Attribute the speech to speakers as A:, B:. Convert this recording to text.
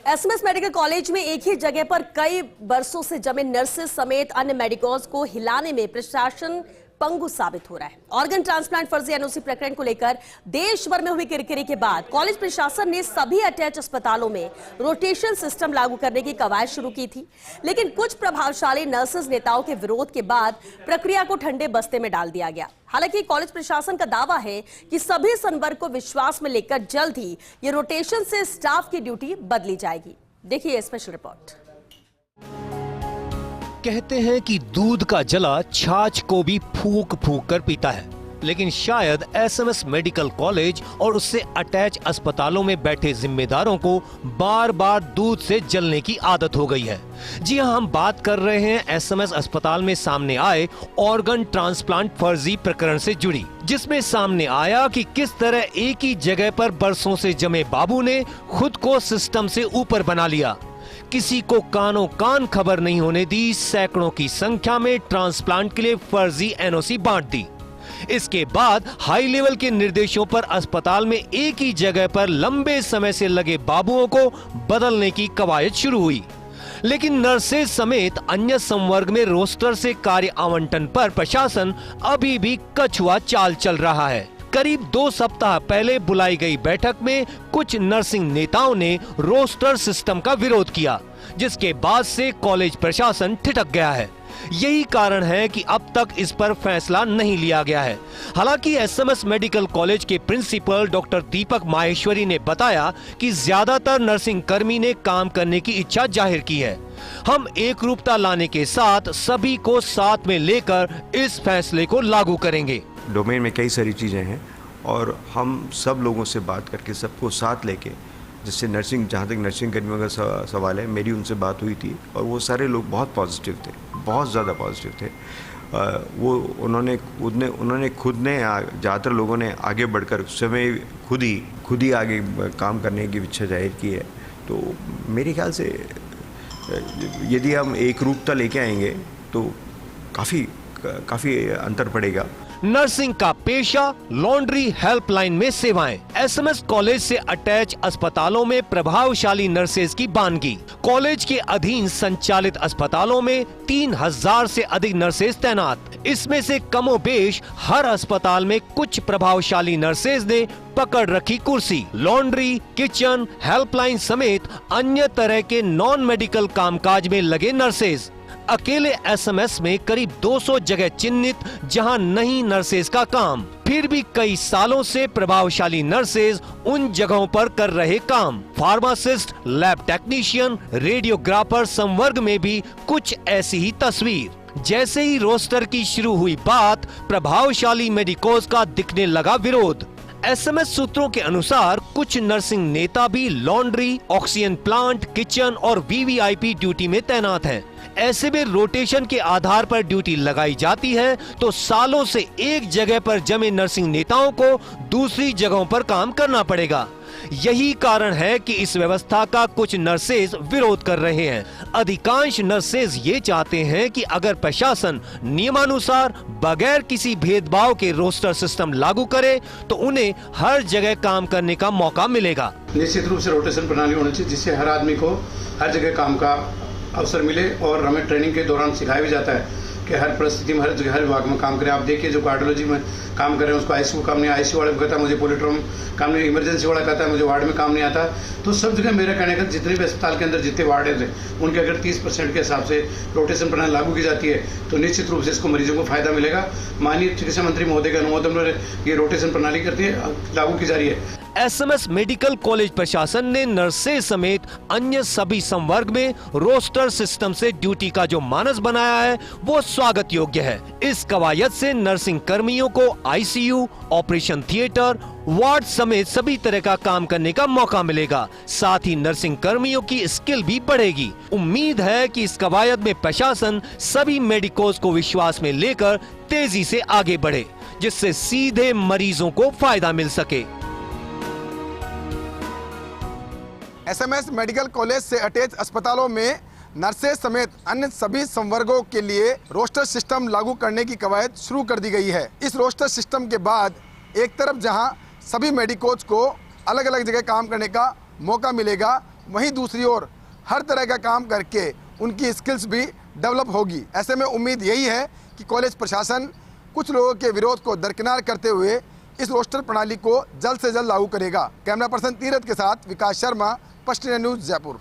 A: SMS medical college में एक ही जगह पर कई बरसों से जमे नर्सेज समेत अन्य मेडिकल्स को हिलाने में प्रशासन पंगु साबित हो रहा है। ऑर्गन ट्रांसप्लांट फर्जी एनओसी प्रकरण को लेकर देश भर में हुई किरकिरी के बाद कॉलेज प्रशासन ने सभी अटैच अस्पतालों में रोटेशन सिस्टम लागू करने की कवायद शुरू की थी, लेकिन कुछ प्रभावशाली नर्सेज नेताओं के विरोध के बाद प्रक्रिया को ठंडे बस्ते में डाल दिया गया। हालांकि कॉलेज प्रशासन का दावा है कि सभी संवर्ग को विश्वास में लेकर जल्द ही ये रोटेशन से स्टाफ की ड्यूटी बदली जाएगी। देखिए स्पेशल रिपोर्ट।
B: कहते हैं कि दूध का जला छाछ को भी फूंक फूंक कर पीता है, लेकिन शायद एसएमएस मेडिकल कॉलेज और उससे अटैच अस्पतालों में बैठे जिम्मेदारों को बार बार दूध से जलने की आदत हो गई है। जी हां, हम बात कर रहे हैं एसएमएस अस्पताल में सामने आए ऑर्गन ट्रांसप्लांट फर्जी प्रकरण से जुड़ी, जिसमें सामने आया कि किस तरह एक ही जगह पर बरसों से जमे बाबू ने खुद को सिस्टम से ऊपर बना लिया। किसी को कानों कान खबर नहीं होने दी, सैकड़ों की संख्या में ट्रांसप्लांट के लिए फर्जी एनओसी बांट दी। इसके बाद हाई लेवल के निर्देशों पर अस्पताल में एक ही जगह पर लंबे समय से लगे बाबुओं को बदलने की कवायद शुरू हुई, लेकिन नर्सेज समेत अन्य संवर्ग में रोस्टर से कार्य आवंटन पर प्रशासन अभी भी कछुआ चाल चल रहा है। करीब 2 सप्ताह पहले बुलाई गई बैठक में कुछ नर्सिंग नेताओं ने रोस्टर सिस्टम का विरोध किया, जिसके बाद से कॉलेज प्रशासन ठिठक गया है। यही कारण है कि अब तक इस पर फैसला नहीं लिया गया है। हालांकि एसएमएस मेडिकल कॉलेज के प्रिंसिपल डॉक्टर दीपक माहेश्वरी ने बताया कि ज्यादातर नर्सिंग कर्मी ने काम करने की इच्छा जाहिर की है। हम एकरूपता लाने के साथ सभी को साथ में लेकर इस फैसले को लागू करेंगे।
C: डोमेन में कई सारी चीज़ें हैं और हम सब लोगों से बात करके सबको साथ लेके, जिससे नर्सिंग, जहाँ तक नर्सिंग कर्मियों का सवाल है, मेरी उनसे बात हुई थी और वो सारे लोग बहुत पॉजिटिव थे, बहुत ज़्यादा पॉजिटिव थे। उन्होंने खुद ने ज़्यादातर लोगों ने आगे बढ़कर उस समय खुद ही आगे काम करने की इच्छा जाहिर की है। तो मेरे ख्याल से यदि हम एक रूपता लेके आएंगे तो काफ़ी अंतर पड़ेगा।
B: नर्सिंग का पेशा, लॉन्ड्री हेल्पलाइन में सेवाएं। एसएमएस कॉलेज से अटैच अस्पतालों में प्रभावशाली नर्सेज की बानगी। कॉलेज के अधीन संचालित अस्पतालों में 3000 से अधिक नर्सेज तैनात। इसमें से कमोबेश हर अस्पताल में कुछ प्रभावशाली नर्सेज ने पकड़ रखी कुर्सी। लॉन्ड्री, किचन, हेल्पलाइन समेत अन्य तरह के नॉन मेडिकल कामकाज में लगे नर्सेज। अकेले एसएमएस में करीब 200 जगह चिन्हित जहां नहीं नर्सेज का काम। फिर भी कई सालों से प्रभावशाली नर्सेज उन जगहों पर कर रहे काम। फार्मासिस्ट, लैब टेक्नीशियन, रेडियोग्राफर संवर्ग में भी कुछ ऐसी ही तस्वीर। जैसे ही रोस्टर की शुरू हुई बात, प्रभावशाली मेडिकोज का दिखने लगा विरोध। एसएमएस सूत्रों के अनुसार कुछ नर्सिंग नेता भी लॉन्ड्री, ऑक्सीजन प्लांट, किचन और वीवीआईपी ड्यूटी में तैनात हैं। ऐसे में रोटेशन के आधार पर ड्यूटी लगाई जाती है तो सालों से एक जगह पर जमे नर्सिंग नेताओं को दूसरी जगहों पर काम करना पड़ेगा। यही कारण है कि इस व्यवस्था का कुछ नर्सेज विरोध कर रहे हैं। अधिकांश नर्सेज ये चाहते हैं कि अगर प्रशासन नियमानुसार बगैर किसी भेदभाव के रोस्टर सिस्टम लागू करे तो उन्हें हर जगह काम करने का मौका मिलेगा।
D: निश्चित रूप से रोटेशन प्रणाली होनी चाहिए, जिससे हर आदमी को हर जगह काम का अवसर मिले और हमें ट्रेनिंग के दौरान सिखाया भी जाता है कि हर परिस्थिति में, हर जगह, हर विभाग में काम करें। आप देखिए, जो कार्डियोलॉजी में काम कर रहे हैं उसको आईसीयू काम नहीं, आईसीयू वाले को कहता है मुझे पोलिट्रोम काम नहीं, इमरजेंसी वाला कहता है मुझे वार्ड में काम नहीं आता। तो सब जगह मेरा कहने का, जितने भी अस्पताल के अंदर जितने वार्ड हैं उनके अगर 30% के हिसाब से रोटेशन प्रणाली लागू की जाती है तो निश्चित रूप से इसको मरीजों को फायदा मिलेगा। माननीय चिकित्सा मंत्री महोदय के अनुमोदन में ये रोटेशन प्रणाली करती है, लागू की जा रही है।
B: एसएमएस मेडिकल कॉलेज प्रशासन ने नर्सेज समेत अन्य सभी संवर्ग में रोस्टर सिस्टम से ड्यूटी का जो मानस बनाया है वो स्वागत योग्य है। इस कवायद से नर्सिंग कर्मियों को आईसीयू, ऑपरेशन थिएटर, वार्ड समेत सभी तरह का काम करने का मौका मिलेगा। साथ ही नर्सिंग कर्मियों की स्किल भी बढ़ेगी। उम्मीद है कि इस कवायद में प्रशासन सभी मेडिकोज को विश्वास में लेकर तेजी से आगे बढ़े, जिससे सीधे मरीजों को फायदा मिल सके।
E: एसएमएस मेडिकल कॉलेज से अटैच अस्पतालों में नर्सेज समेत अन्य सभी संवर्गों के लिए रोस्टर सिस्टम लागू करने की कवायद शुरू कर दी गई है। इस रोस्टर सिस्टम के बाद एक तरफ जहां सभी मेडिकोज को अलग अलग जगह काम करने का मौका मिलेगा, वहीं दूसरी ओर हर तरह का काम करके उनकी स्किल्स भी डेवलप होगी। ऐसे में उम्मीद यही है कि कॉलेज प्रशासन कुछ लोगों के विरोध को दरकिनार करते हुए इस रोस्टर प्रणाली को जल्द से जल्द लागू करेगा। कैमरा पर्सन तीरथ के साथ विकास शर्मा, पश्चिम न्यूज़, जयपुर।